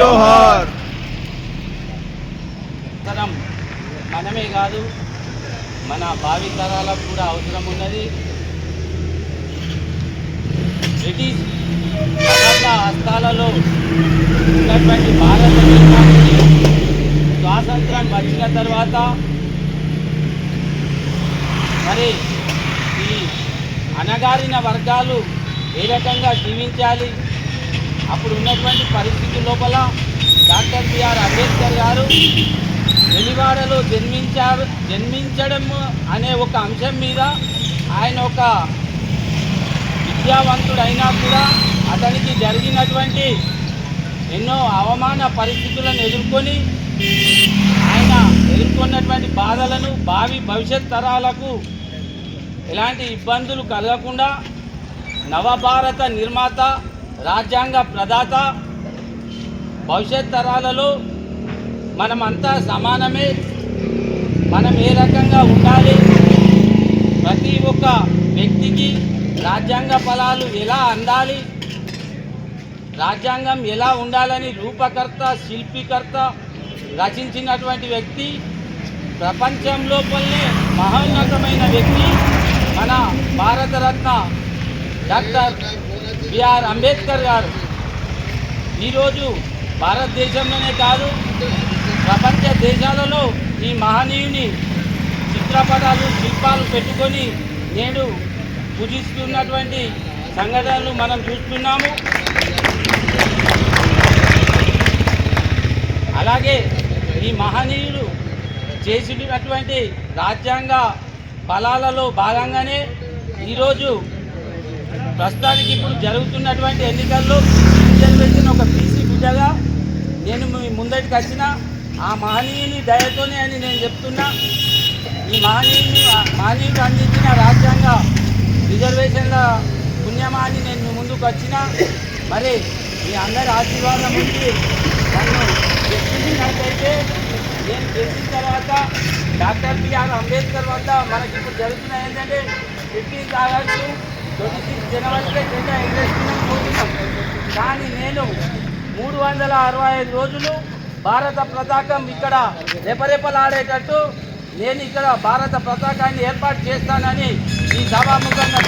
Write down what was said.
జోహార్. మనమే కాదు, మన భావితరాలకు కూడా అవసరం ఉన్నది. బ్రిటిష్ హస్తాలలో ఉన్నటువంటి భారతదేశానికి స్వాతంత్రం వచ్చిన తర్వాత మరి ఈ అణగారిన వర్గాలు ఏ రకంగా జీవించాలి, అప్పుడు ఉన్నటువంటి పరిస్థితి లోపల డాక్టర్ బిఆర్ అంబేద్కర్ గారు వెలివాడలో జన్మించడం అనే ఒక అంశం మీద ఆయన ఒక విద్యావంతుడైనా కూడా అతనికి జరిగినటువంటి ఎన్నో అవమాన పరిస్థితులను ఎదుర్కొని ఆయన ఎదుర్కొన్నటువంటి బాధలను భవిష్యత్ తరాలకు ఎలాంటి ఇబ్బందులు కలగకుండా నవభారత నిర్మాత, రాజ్యాంగ ప్రదాత, భవిష్యత్ తరాలలో మనమంతా సమానమే, మనం ఏ రకంగా ఉండాలి, ప్రతి ఒక్క వ్యక్తికి రాజ్యాంగ ఫలాలు ఎలా అందాలి, రాజ్యాంగం ఎలా ఉండాలని రూపకర్త, శిల్పీకర్త రచించినటువంటి వ్యక్తి, ప్రపంచంలోపలనే మహోన్నతమైన వ్యక్తి మన భారతరత్న డాక్టర్ బిఆర్ అంబేద్కర్ గారు. ఈరోజు భారతదేశంలోనే కాదు, ప్రపంచ దేశాలలో ఈ మహనీయుని చిత్రపటాలు, శిల్పాలు పెట్టుకొని నేడు పూజిస్తున్నటువంటి సంఘటనలు మనం చూస్తున్నాము. అలాగే ఈ మహనీయులు చేసినటువంటి రాజ్యాంగ ఫలాలలో భాగంగానే ఈరోజు ప్రస్తుతానికి ఇప్పుడు జరుగుతున్నటువంటి ఎన్నికల్లో రిజర్వేషన్ ఒక బీసీ బిడ్డగా నేను మీ ముందటికి వచ్చిన ఆ మహనీయుని దయతోనే అని నేను చెప్తున్నా. ఈ మహనీయుడు అందించిన రాజ్యాంగ రిజర్వేషన్ల పుణ్యమాని నేను మీ ముందుకు వచ్చిన. మరి మీ అందరి ఆశీర్వాదం ఉంచి నన్ను గెలిపించినట్లయితే నేను గెలిచిన తర్వాత డాక్టర్ బిఆర్ అంబేద్కర్ వద్ద మనకి ఇప్పుడు జరుగుతున్న ఏంటంటే 15 ఆగస్టు 26 జనవరికే జెండా ఎగరేసుకున్నాం పోతున్నాం. కానీ నేను 365 రోజులు భారత పతాకం ఇక్కడ రెపరెపలాడేటట్టు నేను ఇక్కడ భారత పతాకాన్ని ఏర్పాటు చేస్తానని ఈ సభాముఖంగా